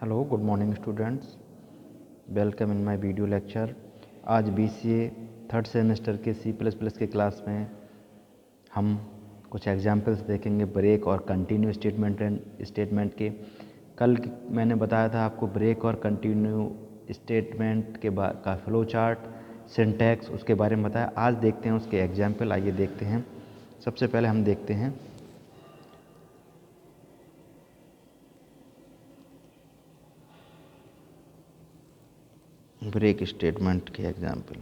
Hello, good morning students. Welcome in my video lecture. आज BCA third semester के C++ के class में हम कुछ एग्जाम्पल्स देखेंगे ब्रेक और कंटिन्यू स्टेटमेंट के। कल मैंने बताया था आपको ब्रेक और कंटिन्यू स्टेटमेंट के का फ्लो चार्ट, सिंटैक्स, उसके बारे में बताया। आज देखते हैं उसके एग्जाम्पल। आइए देखते हैं। सबसे पहले हम देखते हैं ब्रेक स्टेटमेंट के example.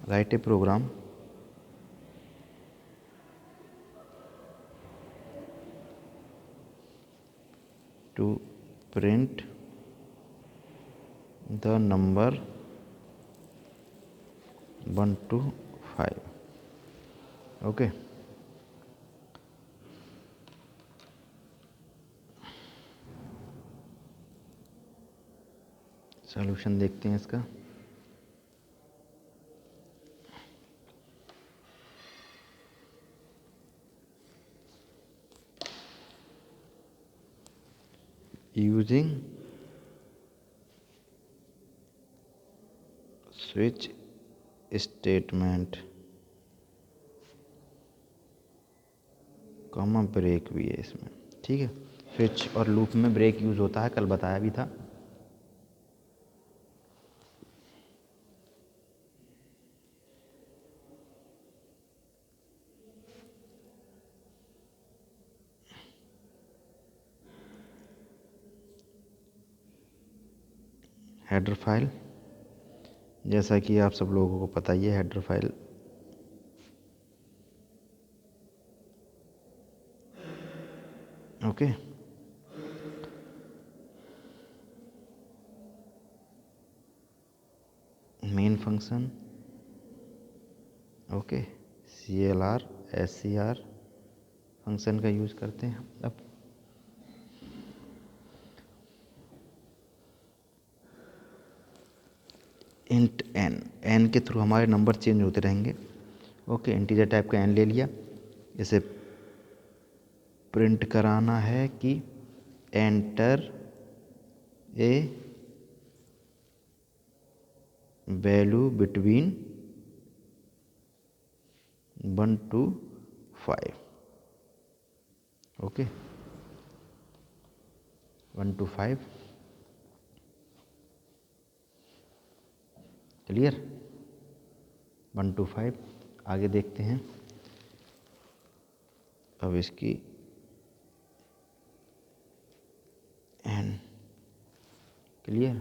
Write a program to print the number 1 to 5. Okay. Solution देखते हैं इसका। Using switch statement comma break भी है इसमें। ठीक है, स्विच और लूप में ब्रेक यूज होता है, कल बताया भी था। हेडर फाइल, जैसा कि आप सब लोगों को पता ही है, header file okay. Main function okay, CLR SCR function का यूज करते हैं। अब इंट एन के थ्रू हमारे नंबर चेंज होते रहेंगे। ओके, इंटीजर टाइप का एन ले लिया। इसे प्रिंट कराना है कि enter a value between 1 to 5। Okay, 1 to 5 clear. 1 to 5 आगे देखते हैं। अब इसकी एन क्लियर।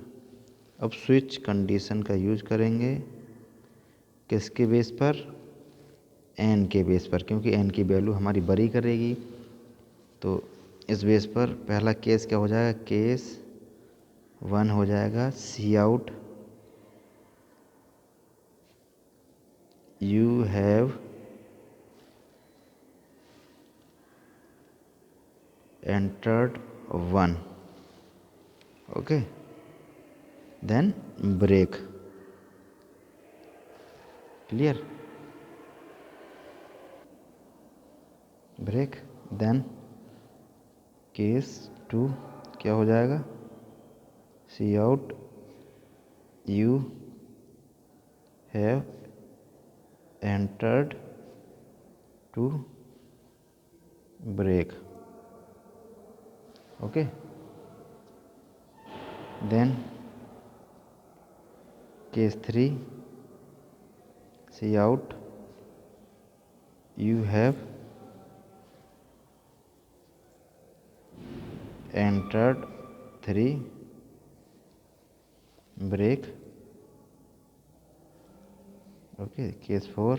अब स्विच कंडीशन का यूज करेंगे किसके बेस पर, एन के बेस पर, क्योंकि एन की वैल्यू हमारी बड़ी करेगी। तो इस बेस पर पहला केस क्या हो जाएगा, केस 1 हो जाएगा cout you have entered 1। okay, then break clear, break। then case 2 क्या हो जाएगा, cout you have entered to break। okay, then case 3 see out you have entered 3 break। okay, case 4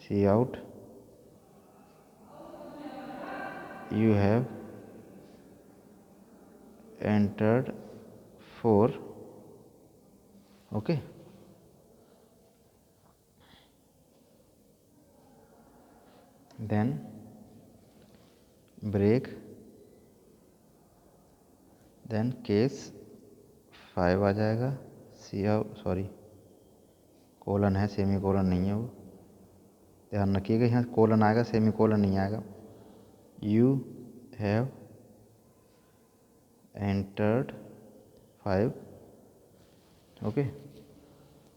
see out you have entered 4। okay, then break। then case 5 आ जाएगा, सी out, sorry colon है, semi colon नहीं है वो। ध्यान रखिएगा, यहाँ colon आएगा, semi colon नहीं आएगा। You have entered 5, okay,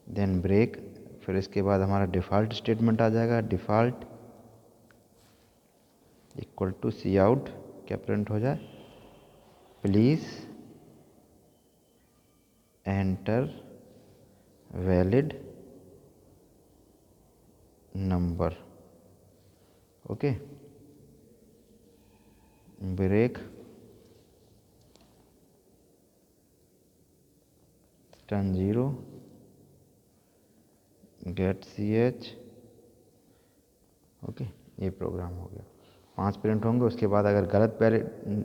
then break. फिर इसके बाद हमारा डिफ़ॉल्ट स्टेटमेंट आ जाएगा, default equal to C out, क्या प्रिंट हो जाए, please enter valid number, okay, break, turn 0, get ch, okay. ये प्रोग्राम हो गया। 5 प्रिंट होंगे, उसके बाद अगर गलत पहले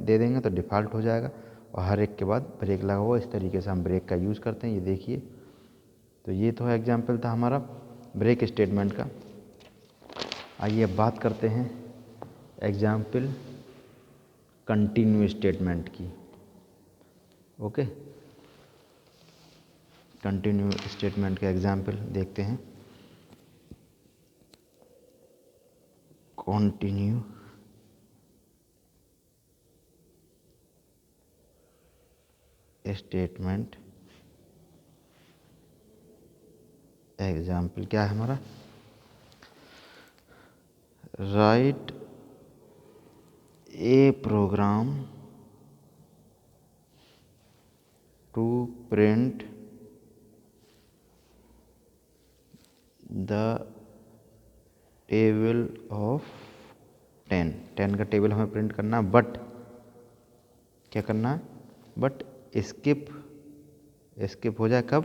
दे देंगे तो डिफ़ॉल्ट हो जाएगा, और हर एक के बाद ब्रेक लगा हुआ। इस तरीके से हम ब्रेक का यूज़ करते हैं, ये देखिए। तो ये तो एग्जाम्पल था हमारा ब्रेक स्टेटमेंट का। आइए अब बात करते हैं एग्जाम्पल कंटिन्यू स्टेटमेंट की, ओके। कंटिन्यू स्टेटमेंट का एग्जाम्पल देखते हैं। कंटिन्यू स्टेटमेंट एग्जाम्पल क्या है हमारा, write a program to print the table of 10। 10 का टेबल हमें प्रिंट करना है, बट क्या करना है, बट स्किप हो जाए कब,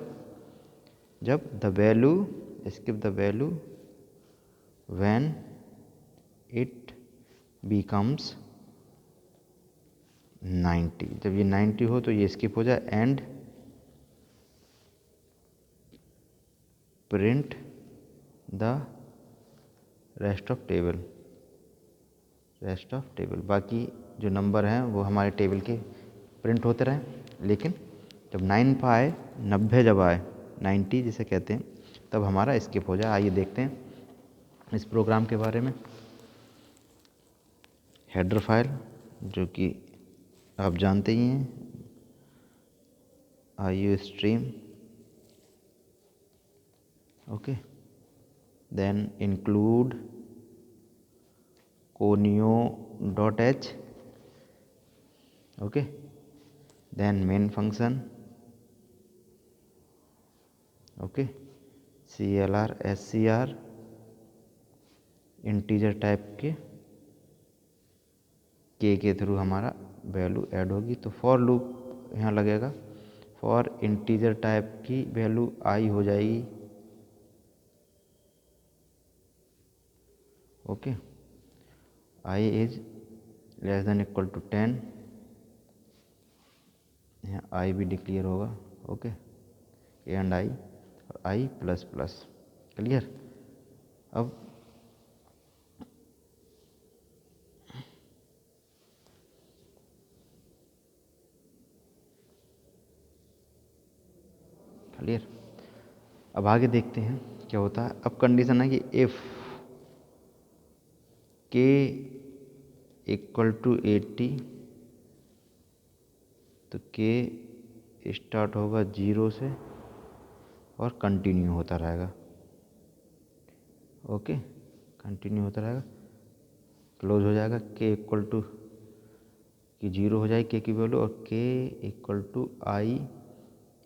जब the value, skip the value when it becomes 90। जब ये 90 हो तो ये स्किप हो जाए, and print the rest of table. बाकी जो नंबर हैं वो हमारे टेबल के प्रिंट होते रहें, लेकिन जब 9 पे आए, 90 जब आए, 90 जिसे कहते हैं, तब हमारा स्किप हो जाए। आइए देखते हैं इस प्रोग्राम के बारे में। हेडर फाइल जो कि आप जानते ही हैं, IO stream, okay, then include conio.h, okay, then main function, okay, clr scr, integer type के थ्रू हमारा वैल्यू ऐड होगी। तो फॉर लूप यहाँ लगेगा, फॉर इंटीजर टाइप की वैल्यू आई हो जाएगी, okay, i is less than equal to 10, यहाँ आई भी डिक्लेयर होगा, ओके, एंड आई, और आई प्लस प्लस, क्लियर। अब क्लियर, अब आगे देखते हैं क्या होता है। अब कंडीशन है कि इफ़ के इक्वल टू 80, तो के स्टार्ट होगा 0 से और कंटिन्यू होता रहेगा, ओके, कंटिन्यू होता रहेगा, क्लोज हो जाएगा। के इक्वल टू कि 0 हो जाएगी के की वैल्यू, और के इक्वल टू आई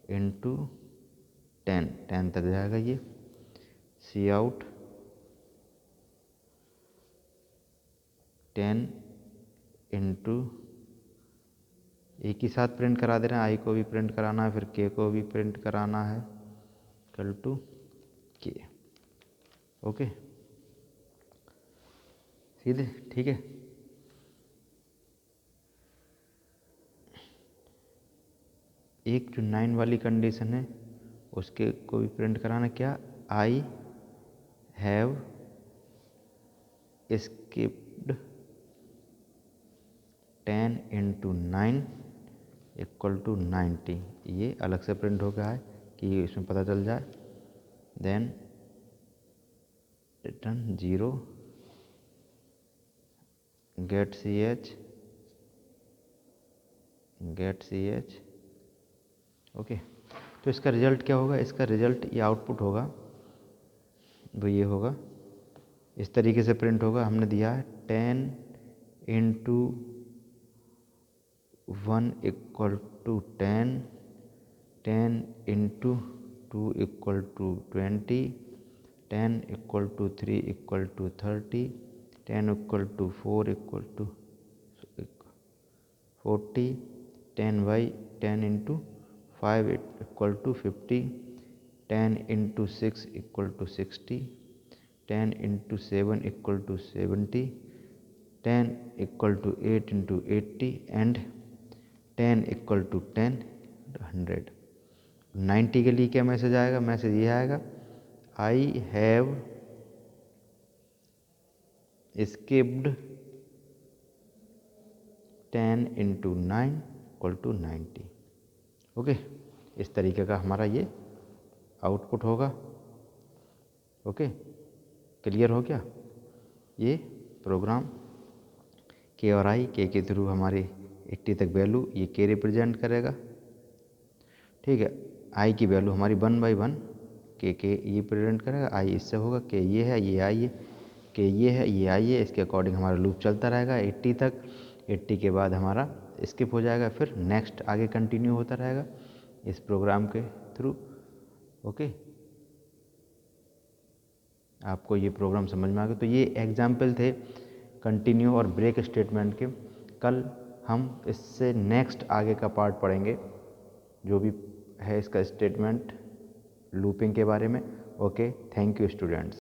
इंटू 10 तक जाएगा ये। सी आउट 10 इंटू, एक ही साथ प्रिंट करा दे रहे हैं, आई को भी प्रिंट कराना है, फिर के को भी प्रिंट कराना है, इक्वल टू के, ओके, सीधे, ठीक है। एक जो 9 वाली कंडीशन है उसके को भी प्रिंट कराना, क्या, I have skipped 10 into 9 equal to 90। ये अलग से प्रिंट हो गया है कि इसमें पता चल जाए। Then return 0 get C H. Okay, तो इसका रिजल्ट क्या होगा? इसका रिजल्ट ये आउटपुट होगा, वो ये होगा, इस तरीके से प्रिंट होगा। हमने दिया है 10 into 1 equal to 10, 10 into 2 equal to 20, 10 equal to 3 equal to 30, 10 equal to 4 equal to 40, 10 into 5 equal to 50, 10 into 6 equal to 60, 10 into 7 equal to 70, 10 equal to 8 into 80 and 10 equal to 10 100। 90 के लिए क्या मैसेज आएगा? Message ये आएगा, I have skipped 10 into 9 equal to 90। Okay, इस तरीके का हमारा ये आउटपुट होगा। ओके, क्लियर हो गया? ये प्रोग्राम के और आई, के थ्रू हमारी 80 तक वैल्यू ये के रिप्रेजेंट करेगा। ठीक है, आई की वैल्यू हमारी 1/1 के ये रिप्रेजेंट करेगा। आई इससे होगा, के ये है, ये आई है, के ये है, ये आई है। इसके अकॉर्डिंग हमारा लूप चलता रहेगा 80 तक। 80 के बाद हमारा स्किप हो जाएगा, फिर नेक्स्ट आगे कंटिन्यू होता रहेगा इस प्रोग्राम के थ्रू। ओके, आपको ये प्रोग्राम समझ में आ गया? तो ये एग्जाम्पल थे कंटिन्यू और ब्रेक स्टेटमेंट के। कल हम इससे नेक्स्ट आगे का पार्ट पढ़ेंगे, जो भी है इसका स्टेटमेंट लूपिंग के बारे में। Okay, thank you students.